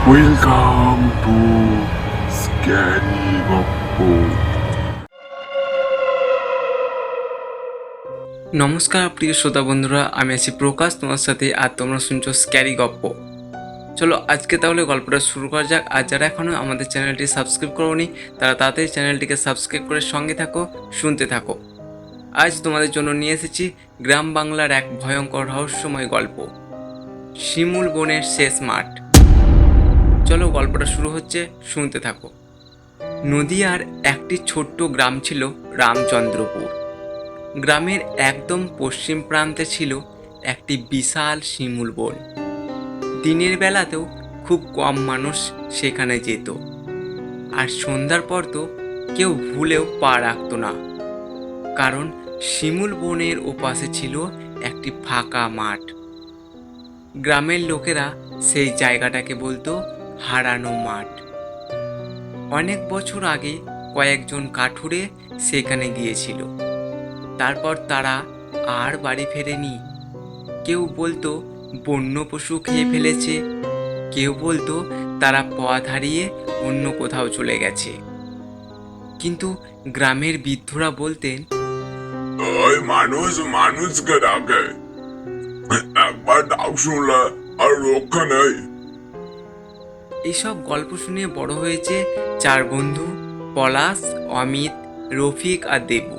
Welcome to scary গপ্প। নমস্কার প্রিয় শ্রোতা বন্ধুরা, আমি আছি প্রকাশ তোমার সাথে, আর তোমরা শুনছো স্ক্যারি গপ্প। চলো আজকে তাহলে গল্পটা শুরু করা যাক। আর যারা এখনও আমাদের চ্যানেলটি সাবস্ক্রাইব করোনি তারা তাড়াতাড়ি চ্যানেলটিকে সাবস্ক্রাইব করে সঙ্গে থাকো, শুনতে থাকো। আজ তোমাদের জন্য নিয়ে এসেছি গ্রাম বাংলার এক ভয়ঙ্কর রহস্যময় গল্প, শিমুল বনের শেষ মাঠ। চলো গল্পটা শুরু হচ্ছে, শুনতে থাকো। নদিয়ার একটি ছোট্ট গ্রাম ছিল রামচন্দ্রপুর। গ্রামের একদম পশ্চিম প্রান্তে ছিল একটি বিশাল শিমুল বন। দিনের বেলাতেও খুব কম মানুষ সেখানে যেত, আর সন্ধ্যার পর তো কেউ ভুলেও পা রাখত না, কারণ শিমুল বনের ওপাশে ছিল একটি ফাঁকা মাঠ। গ্রামের লোকেরা সেই জায়গাটাকে বলতো হারানো মাঠ। অনেক বছর আগে কয়েকজন কাঠুরে সেখানে গিয়েছিল, তারপর তারা আর বাড়ি ফেরেনি। কেউ বলতো বন্য পশু খেয়ে ফেলেছে, কেউ বলতো তারা পথ হারিয়ে অন্য কোথাও চলে গেছে। কিন্তু গ্রামের বৃদ্ধরা বলতেন, ওই মানুষ মানুষকে ডাকে, একবার ডাক শুনলে আর রক্ষা নেই। এইসব গল্প শুনে বড় হয়েছে চার বন্ধু, পলাশ, অমিত, রফিক আর দেবু।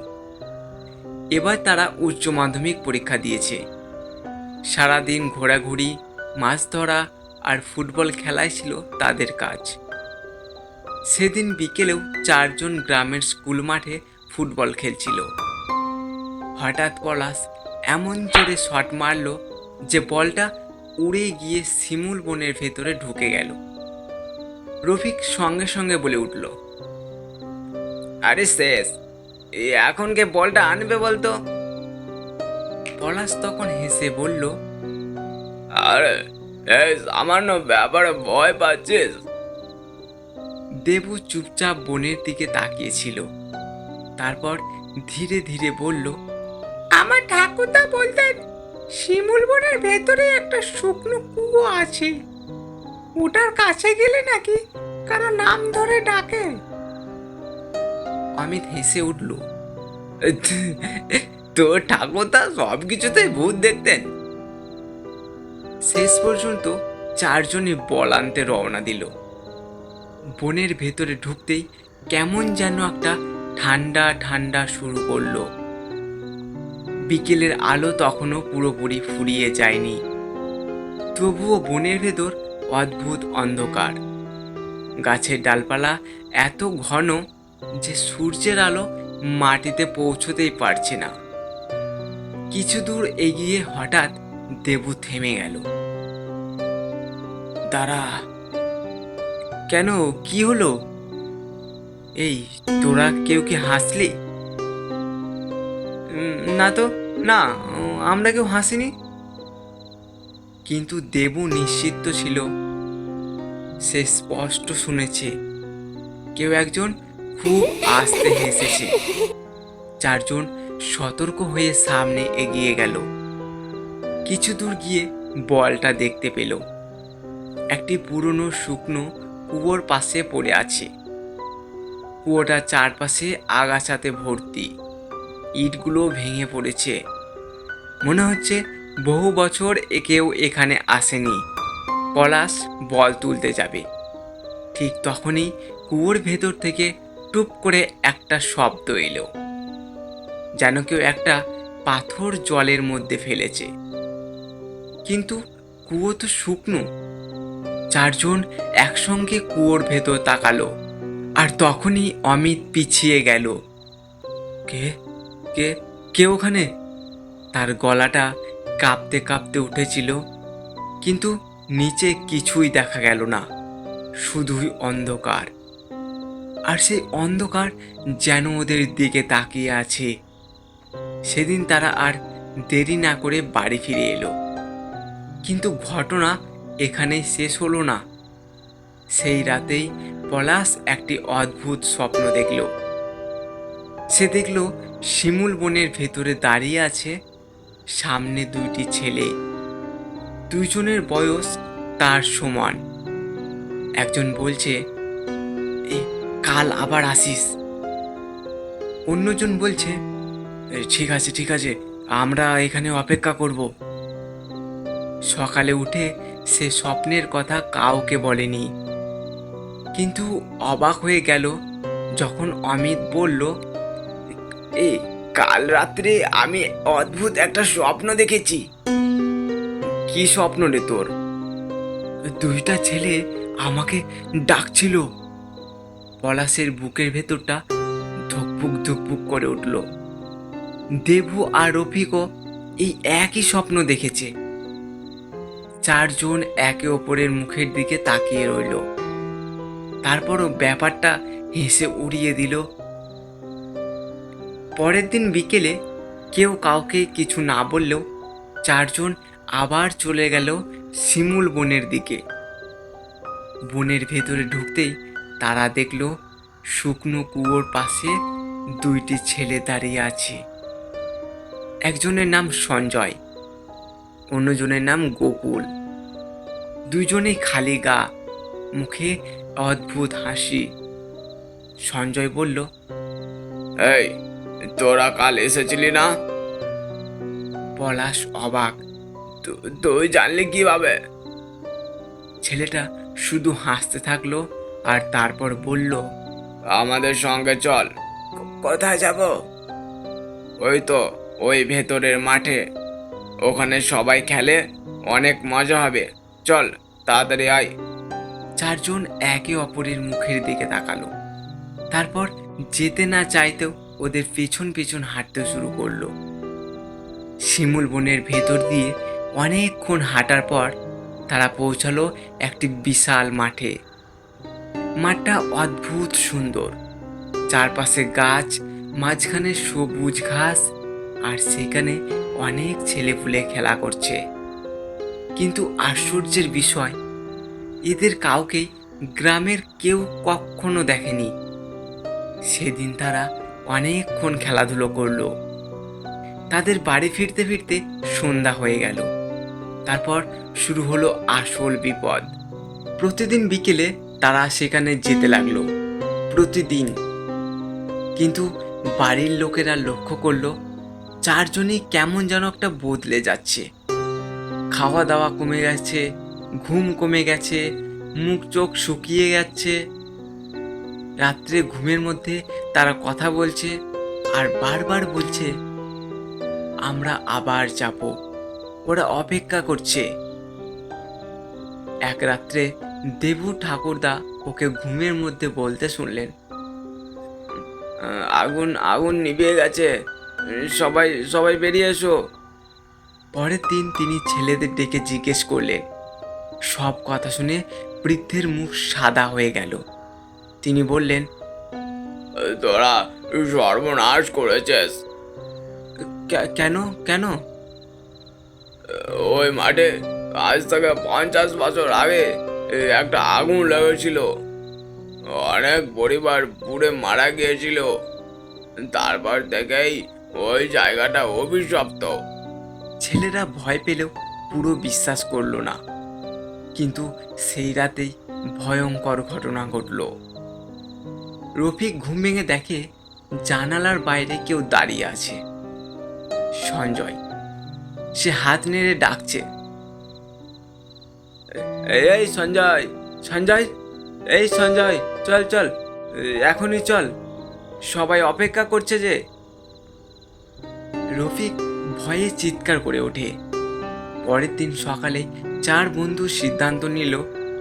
এবার তারা উচ্চ মাধ্যমিক পরীক্ষা দিয়েছে। সারাদিন ঘোরাঘুরি, মাছ ধরা আর ফুটবল খেলাই ছিল তাদের কাজ। সেদিন বিকেলেও চারজন গ্রামের স্কুল মাঠে ফুটবল খেলছিল। হঠাৎ পলাশ এমন জোরে শট মারল যে বলটা উড়ে গিয়ে শিমুল বনের ভেতরে ঢুকে গেল। রফিক সঙ্গে সঙ্গে বলে উঠল, আরে শেষ, এখন কে বলটা আনবে বলতো? পলাশ তখন হেসে বলল, আরে এই সামান্য ব্যাপারে ভয় পাচ্ছিস? দেবু চুপচাপ বনের দিকে তাকিয়েছিল, তারপর ধীরে ধীরে বলল, আমার ঠাকুরদা বলতেন শিমুল বনের ভেতরে একটা শুকনো কুয়ো আছে, ওটার কাছে গেলে নাকি কারো নাম ধরে ডাকে। অমিত হেসে উঠল, তোর ঠাকুরদা সব কিছুতেই ভূত দেখতেন। শেষ পর্যন্ত চারজনই বল আনতে রওনা দিল। বনের ভেতরে ঢুকতেই কেমন যেন একটা ঠান্ডা ঠান্ডা শুরু করলো। বিকেলের আলো তখনও পুরোপুরি ফুরিয়ে যায়নি, তবুও বনের ভেতর অদ্ভুত অন্ধকার। গাছের ডালপালা এত ঘন যে সূর্যের আলো মাটিতে পৌঁছতেই পারছে না। কিছু দূর এগিয়ে হঠাৎ দেবু থেমে গেল। দাঁড়া, কেন, কি হলো? এই তোরা কেউ কি হাসলি? না তো, না, আমরা কেউ হাসিনি। কিন্তু দেবু নিশ্চিত ছিল, সে স্পষ্ট শুনেছে কেউ একজন খুব আস্তে হেসেছে। চারজন সতর্ক হয়ে সামনে এগিয়ে গেল। কিছু দূর গিয়ে বলটা দেখতে পেল একটি পুরনো শুকনো কুয়োর পাশে পড়ে আছে। কুয়োটার চারপাশে আগাছাতে ভর্তি, ইটগুলো ভেঙে পড়েছে। মনে হচ্ছে বহু বছর কেউ এখানে আসেনি। পলাশ বল তুলতে যাবে, ঠিক তখনই কুয়োর ভেতর থেকে টুপ করে একটা শব্দ এলো, যেন কেউ একটা পাথর জলের মধ্যে ফেলেছে। কিন্তু কুয়ো তো শুকনো। চারজন একসঙ্গে কুয়োর ভেতর তাকালো, আর তখনই অমিত পিছিয়ে গেল। কে কে কে ওখানে? তার গলাটা কাঁপতে কাঁপতে উঠেছিল, কিন্তু নিচে কিছুই দেখা গেল না, শুধুই অন্ধকার। আর সেই অন্ধকার যেন ওদের দিকে তাকিয়ে আছে। সেদিন তারা আর দেরি না করে বাড়ি ফিরে এলো। কিন্তু ঘটনা এখানেই শেষ হলো না। সেই রাতেই পলাশ একটি অদ্ভুত স্বপ্ন দেখল। সে দেখল শিমুল বনের ভেতরে দাঁড়িয়ে আছে সামনে দুইটি ছেলে, দুইজনের বয়স তার সমান। একজন বলছে, "এ, কাল আবার আসিস।" অন্যজন বলছে, ঠিক আছে ঠিক আছে, আমরা এখানে অপেক্ষা করব।" সকালে উঠে সে স্বপ্নের কথা কাউকে বলেনি, কিন্তু অবাক হয়ে গেল যখন অমিত বলল, এই কাল রাত্রে আমি অদ্ভুত একটা স্বপ্ন দেখেছি। কি স্বপ্ন রে তোর? দুইটা ছেলে আমাকে ডাকছিল। পলাশের বুকের ভেতরটা ধুকপুক ধুকপুক করে উঠল। দেবু আর রফিকও এই একই স্বপ্ন দেখেছে। চারজন একে অপরের মুখের দিকে তাকিয়ে রইল। তারপরও ব্যাপারটা হেসে উড়িয়ে দিল। পরের দিন বিকেলে কেউ কাউকে কিছু না বললেও চারজন আবার চলে গেল শিমুল বনের দিকে। বনের ভেতরে ঢুকতেই তারা দেখল শুকনো কুয়োর পাশে দুইটি ছেলে দাঁড়িয়ে আছে। একজনের নাম সঞ্জয়, অন্যজনের নাম গোকুল। দুইজনেই খালি গা, মুখে অদ্ভুত হাসি। সঞ্জয় বলল, এই তোরা কাল এসেছিলি না? পলাশ অবাক, তুই জানলি কিভাবে? ছেলেটা শুধু হাসতে থাকলো আর তারপর বলল, আমাদের সঙ্গে চল। কোথায় যাব? ওই তো ওই ভেতরের মাঠে, ওখানে সবাই খেলে, অনেক মজা হবে, চল তাড়াতাড়ি আয়। চারজন একে অপরের মুখের দিকে তাকালো, তারপর যেতে না চাইতেও ওদের পিছন পিছন হাঁটতে শুরু করলো। শিমুল বনের ভেতর দিয়ে অনেকক্ষণ হাঁটার পর তারা পৌঁছালো একটি বিশাল মাঠে। মাঠটা অদ্ভুত সুন্দর, চারপাশে গাছ, মাঝখানে সবুজ ঘাস, আর সেখানে অনেক ছেলেপুলে খেলা করছে। কিন্তু আশ্চর্যের বিষয়, এদের কাউকেই গ্রামের কেউ কখনো দেখেনি। সেদিন তারা অনেকক্ষণ খেলাধুলো করলো। তাদের বাড়ি ফিরতে ফিরতে সন্ধ্যা হয়ে গেল। তারপর শুরু হলো আসল বিপদ। প্রতিদিন বিকেলে তারা সেখানে যেতে লাগলো, প্রতিদিন। কিন্তু বাড়ির লোকেরা লক্ষ্য করলো চারজনই কেমন যেন একটা বদলে যাচ্ছে। খাওয়া দাওয়া কমে গেছে, ঘুম কমে গেছে, মুখ চোখ শুকিয়ে যাচ্ছে। রাত্রে ঘুমের মধ্যে তারা কথা বলছে আর বারবার বলছে, আমরা আবার যাব, ওরা অপেক্ষা করছে। এক রাত্রে দেবু ঠাকুরদা ওকে ঘুমের মধ্যে বলতে শুনলেন, আগুন আগুন নিভিয়ে গেছে, সবাই সবাই বেরিয়ে এসো। পরের দিন তিনি ছেলেদের ডেকে জিজ্ঞেস করলেন। সব কথা শুনে বৃদ্ধের মুখ সাদা হয়ে গেল। তিনি বললেন, তোরা সর্বনাশ করেছিস। কেন কেন? ওই মাঠে আজ থেকে 50 বছর আগে একটা আগুন লেগেছিল, অনেক পরিবার পুড়ে মারা গিয়েছিল। তারপর থেকেই ওই জায়গাটা অভিশপ্ত। ছেলেরা ভয় পেলেও পুরো বিশ্বাস করলো না। কিন্তু সেই রাতেই ভয়ঙ্কর ঘটনা ঘটল। রফিক ঘুম ভেঙে দেখে জানালার বাইরে কেউ দাঁড়িয়ে আছে। সঞ্জয়। সে হাত নেড়ে ডাকছে, এই সঞ্জয়, সঞ্জয়, এই সঞ্জয়, চল চল, এখনই চল, সবাই অপেক্ষা করছে যে। রফিক ভয়ে চিৎকার করে ওঠে। পরের দিন সকালে চার বন্ধু সিদ্ধান্ত নিল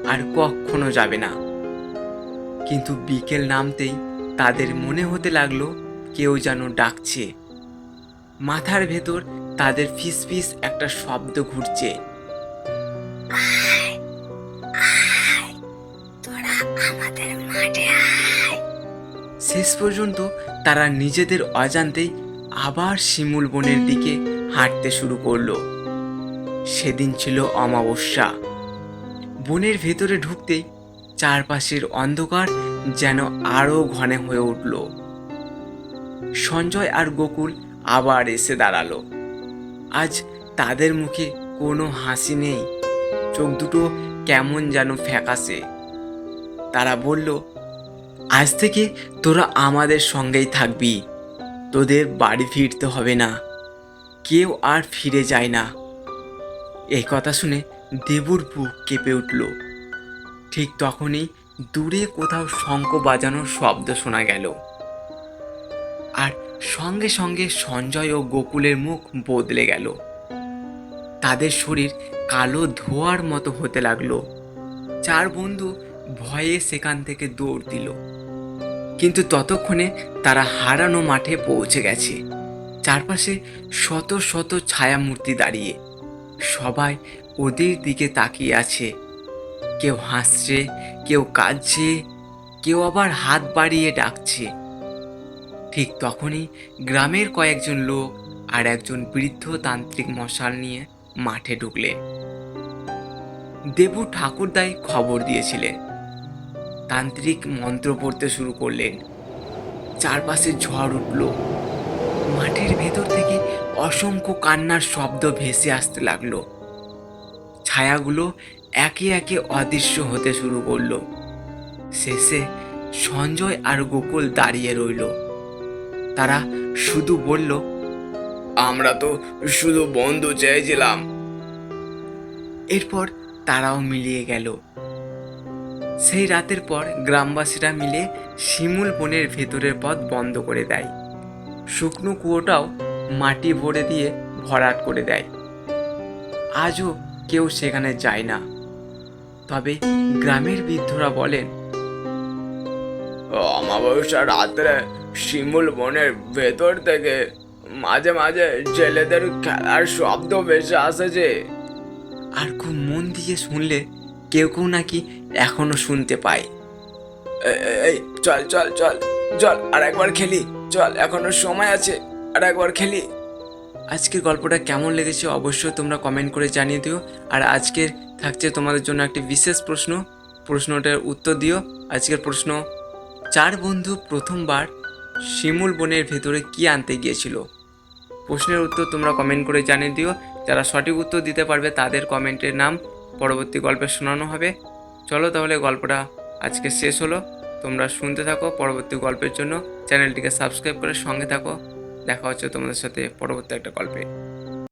আর কখনো যাবে না। কিন্তু বিকেল নামতেই তাদের মনে হতে লাগলো কেউ যেন ডাকছে। মাথার ভেতর তাদের ফিস ফিস একটা শব্দ ঘুরছে। শেষ পর্যন্ত তারা নিজেদের অজান্তেই আবার শিমুল বনের দিকে হাঁটতে শুরু করলো। সেদিন ছিল অমাবস্যা। বনের ভেতরে ঢুকতেই চারপাশের অন্ধকার যেন আরো ঘন হয়ে উঠল। সঞ্জয় আর গোকুল আবার এসে দাঁড়ালো। আজ তাদের মুখে কোনো হাসি নেই, চোখ দুটো কেমন যেন ফ্যাকাশে। তারা বলল, আজ থেকে তোরা আমাদের সঙ্গেই থাকবি, তোদের বাড়ি ফিরতে হবে না, কেউ আর ফিরে যায় না। এই কথা শুনে দেবুর বুক কেঁপে উঠল। ঠিক তখনই দূরে কোথাও শঙ্খ বাজানোর শব্দ শোনা গেল, আর সঙ্গে সঙ্গে সঞ্জয় ও গোকুলের মুখ বদলে গেল। তাদের শরীর কালো ধোঁয়ার মতো হতে লাগলো। চার বন্ধু ভয়ে সেখান থেকে দৌড় দিল, কিন্তু ততক্ষণে তারা হারানো মাঠে পৌঁছে গেছে। চারপাশে শত শত ছায়ামূর্তি দাঁড়িয়ে, সবাই ওদের দিকে তাকিয়ে আছে। কেউ হাসছে, কেউ কাঁদছে, কেউ আবার হাত বাড়িয়ে ডাকছে। ঠিক তখনই গ্রামের কয়েকজন লোক আর একজন বৃদ্ধ তান্ত্রিক মশাল নিয়ে মাঠে ঢুকলেন। দেবু ঠাকুরদাই খবর দিয়েছিলেন। তান্ত্রিক মন্ত্র পড়তে শুরু করলেন। চারপাশে ঝড় উঠল। মাঠের ভেতর থেকে অসংখ্য কান্নার শব্দ ভেসে আসতে লাগলো। ছায়াগুলো একে একে অদৃশ্য হতে শুরু করলো। শেষে সঞ্জয় আর গোকুল দাঁড়িয়ে রইল। তারা শুধু বলল, আমরা তো শুধু বন্ধু চেয়েছিলাম। এরপর তারাও মিলিয়ে গেল। সেই রাতের পর গ্রামবাসীরা মিলে শিমুল বনের ভেতরের পথ বন্ধ করে দেয়। শুকনো কুয়োটাও মাটি ভরে দিয়ে ভরাট করে দেয়। আজও কেউ সেখানে যায় না। তবে গ্রামের বৃদ্ধরা বলেন, অমাবস্যা রাত্রে শিমুল বনের ভেতর থেকে মাঝে মাঝে জেলেদের খেলার শব্দ ভেসে আসে। আর খুব মন দিয়ে শুনলে কেউ কেউ নাকি এখনো শুনতে পায়। এই চল চল চল চল, আর একবার খেলি, চল এখনো সময় আছে, আর একবার খেলি। আজকের গল্পটা কেমন লেগেছে অবশ্যই তোমরা কমেন্ট করে জানিয়ে দিও। আর আজকের থাকছে তোমাদের জন্য একটি বিশেষ প্রশ্ন, প্রশ্নটার উত্তর দিও। আজকের প্রশ্ন, চার বন্ধু প্রথমবার শিমুল বনের ভেতরে কি আনতে গিয়েছিল? প্রশ্নের উত্তর তোমরা কমেন্ট করে জানিয়ে দিও। যারা সঠিক উত্তর দিতে পারবে তাদের কমেন্টের নাম পরবর্তী গল্পে শোনানো হবে। চলো তাহলে গল্পটা আজকে শেষ হলো। তোমরা শুনতে থাকো পরবর্তী গল্পের জন্য। চ্যানেলটিকে সাবস্ক্রাইব করে সঙ্গে থাকো। দেখা হচ্ছে তোমাদের সাথে পরবর্তী একটা গল্পে।